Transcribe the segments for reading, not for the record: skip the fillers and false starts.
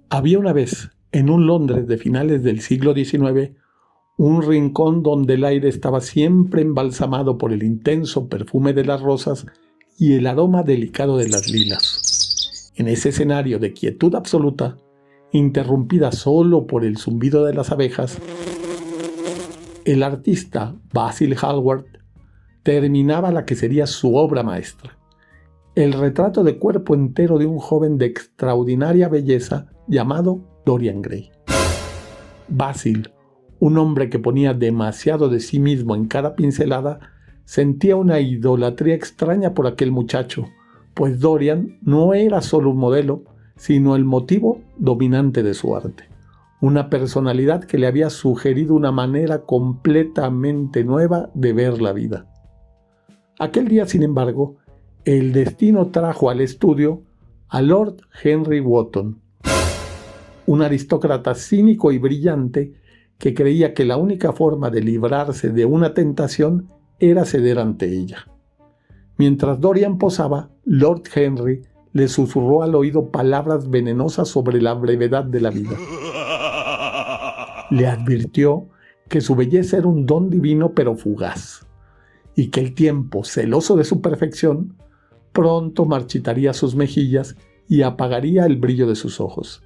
Había una vez, en un Londres de finales del siglo XIX, un rincón donde el aire estaba siempre embalsamado por el intenso perfume de las rosas y el aroma delicado de las lilas. En ese escenario de quietud absoluta, interrumpida solo por el zumbido de las abejas, el artista Basil Hallward terminaba la que sería su obra maestra, el retrato de cuerpo entero de un joven de extraordinaria belleza llamado Dorian Gray. Basil, un hombre que ponía demasiado de sí mismo en cada pincelada, sentía una idolatría extraña por aquel muchacho, pues Dorian no era solo un modelo, sino el motivo dominante de su arte. Una personalidad que le había sugerido una manera completamente nueva de ver la vida. Aquel día, sin embargo, el destino trajo al estudio a Lord Henry Wotton, un aristócrata cínico y brillante que creía que la única forma de librarse de una tentación era ceder ante ella. Mientras Dorian posaba, Lord Henry le susurró al oído palabras venenosas sobre la brevedad de la vida. Le advirtió que su belleza era un don divino pero fugaz, y que el tiempo, celoso de su perfección, pronto marchitaría sus mejillas y apagaría el brillo de sus ojos.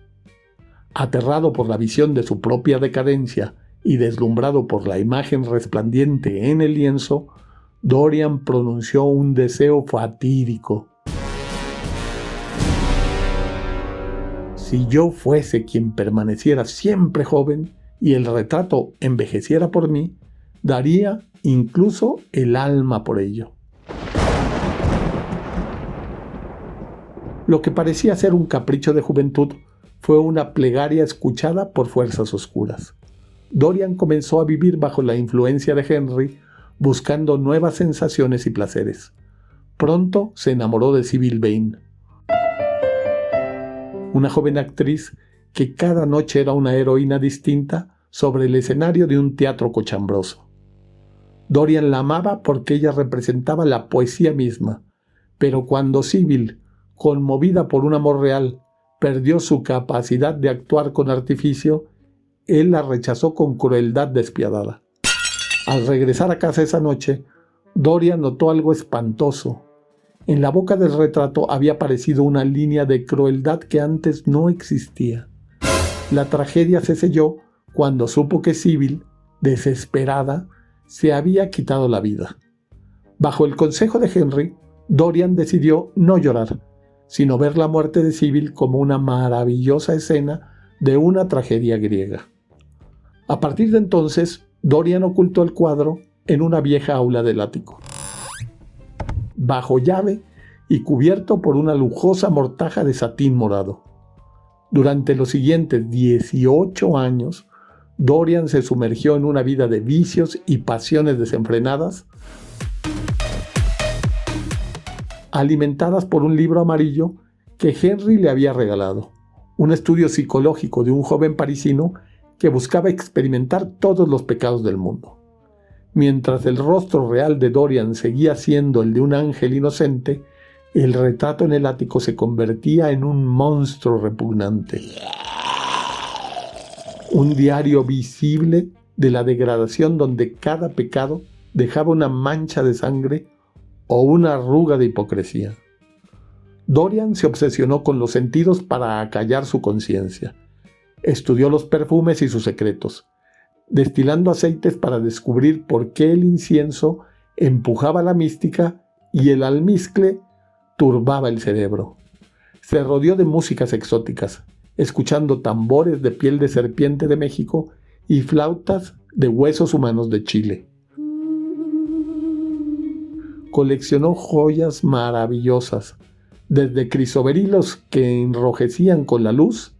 Aterrado por la visión de su propia decadencia y deslumbrado por la imagen resplandiente en el lienzo, Dorian pronunció un deseo fatídico. Si yo fuese quien permaneciera siempre joven y el retrato envejeciera por mí, daría incluso el alma por ello. Lo que parecía ser un capricho de juventud fue una plegaria escuchada por fuerzas oscuras. Dorian comenzó a vivir bajo la influencia de Henry, buscando nuevas sensaciones y placeres. Pronto se enamoró de Sybil Vane, una joven actriz que cada noche era una heroína distinta sobre el escenario de un teatro cochambroso. Dorian la amaba porque ella representaba la poesía misma, pero cuando Sybil, conmovida por un amor real, perdió su capacidad de actuar con artificio, él la rechazó con crueldad despiadada. Al regresar a casa esa noche, Dorian notó algo espantoso. En la boca del retrato había aparecido una línea de crueldad que antes no existía. La tragedia se selló cuando supo que Sybil, desesperada, se había quitado la vida. Bajo el consejo de Henry, Dorian decidió no llorar, sino ver la muerte de Sybil como una maravillosa escena de una tragedia griega. A partir de entonces, Dorian ocultó el cuadro en una vieja aula del ático, bajo llave y cubierto por una lujosa mortaja de satín morado. Durante los siguientes 18 años, Dorian se sumergió en una vida de vicios y pasiones desenfrenadas, alimentadas por un libro amarillo que Henry le había regalado, un estudio psicológico de un joven parisino que buscaba experimentar todos los pecados del mundo. Mientras el rostro real de Dorian seguía siendo el de un ángel inocente, el retrato en el ático se convertía en un monstruo repugnante. Un diario visible de la degradación donde cada pecado dejaba una mancha de sangre o una arruga de hipocresía. Dorian se obsesionó con los sentidos para acallar su conciencia. Estudió los perfumes y sus secretos, destilando aceites para descubrir por qué el incienso empujaba la mística y el almizcle turbaba el cerebro. Se rodeó de músicas exóticas, escuchando tambores de piel de serpiente de México y flautas de huesos humanos de Chile. Coleccionó joyas maravillosas, desde crisoberilos que enrojecían con la luz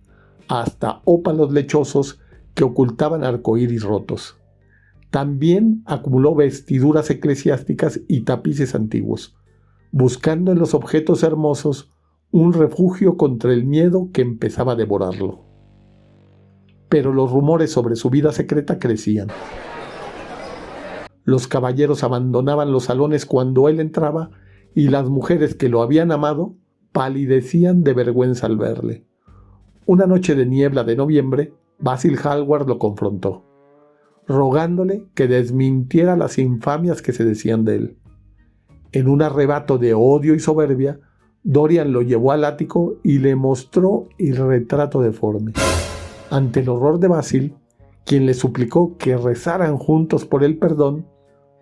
hasta ópalos lechosos que ocultaban arcoíris rotos. También acumuló vestiduras eclesiásticas y tapices antiguos, buscando en los objetos hermosos un refugio contra el miedo que empezaba a devorarlo. Pero los rumores sobre su vida secreta crecían. Los caballeros abandonaban los salones cuando él entraba y las mujeres que lo habían amado palidecían de vergüenza al verle. Una noche de niebla de noviembre, Basil Hallward lo confrontó, rogándole que desmintiera las infamias que se decían de él. En un arrebato de odio y soberbia, Dorian lo llevó al ático y le mostró el retrato deforme. Ante el horror de Basil, quien le suplicó que rezaran juntos por el perdón,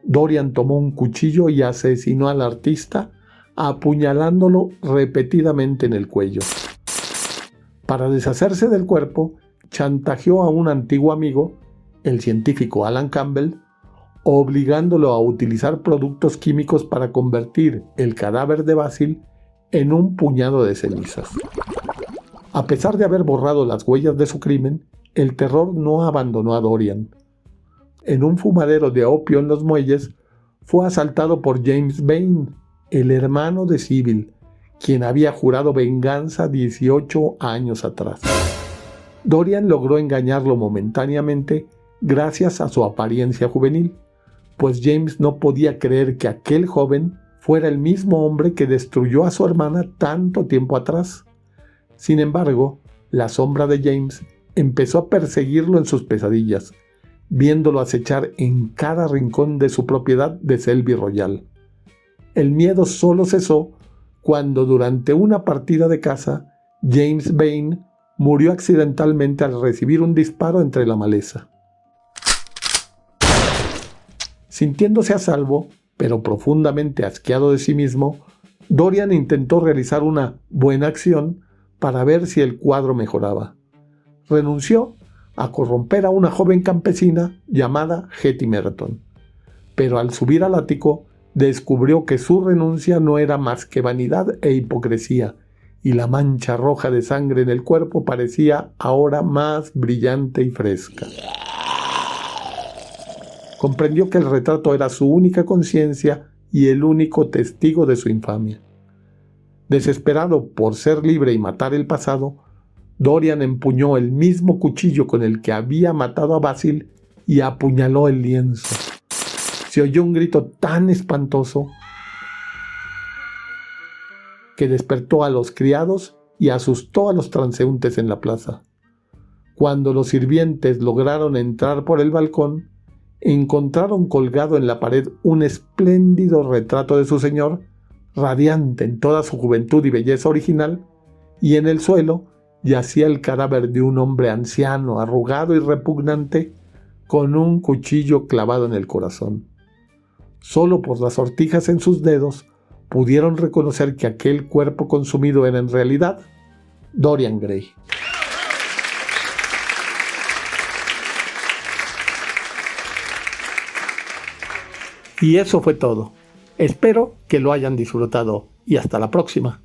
Dorian tomó un cuchillo y asesinó al artista, apuñalándolo repetidamente en el cuello. Para deshacerse del cuerpo, chantajeó a un antiguo amigo, el científico Alan Campbell, obligándolo a utilizar productos químicos para convertir el cadáver de Basil en un puñado de cenizas. A pesar de haber borrado las huellas de su crimen, el terror no abandonó a Dorian. En un fumadero de opio en los muelles, fue asaltado por James Vane, el hermano de Sybil, quien había jurado venganza 18 años atrás. Dorian logró engañarlo momentáneamente gracias a su apariencia juvenil, pues James no podía creer que aquel joven fuera el mismo hombre que destruyó a su hermana tanto tiempo atrás. Sin embargo, la sombra de James empezó a perseguirlo en sus pesadillas, viéndolo acechar en cada rincón de su propiedad de Selby Royal. El miedo solo cesó cuando durante una partida de caza, James Vane murió accidentalmente al recibir un disparo entre la maleza. Sintiéndose a salvo, pero profundamente asqueado de sí mismo, Dorian intentó realizar una buena acción para ver si el cuadro mejoraba. Renunció a corromper a una joven campesina llamada Hetty Merton, pero al subir al ático descubrió que su renuncia no era más que vanidad e hipocresía, y la mancha roja de sangre en el cuerpo parecía ahora más brillante y fresca. Comprendió que el retrato era su única conciencia y el único testigo de su infamia. Desesperado por ser libre y matar el pasado, Dorian empuñó el mismo cuchillo con el que había matado a Basil y apuñaló el lienzo. Se oyó un grito tan espantoso que despertó a los criados y asustó a los transeúntes en la plaza. Cuando los sirvientes lograron entrar por el balcón, encontraron colgado en la pared un espléndido retrato de su señor, radiante en toda su juventud y belleza original, y en el suelo yacía el cadáver de un hombre anciano, arrugado y repugnante, con un cuchillo clavado en el corazón. Solo por las sortijas en sus dedos pudieron reconocer que aquel cuerpo consumido era en realidad Dorian Gray. Y eso fue todo. Espero que lo hayan disfrutado y hasta la próxima.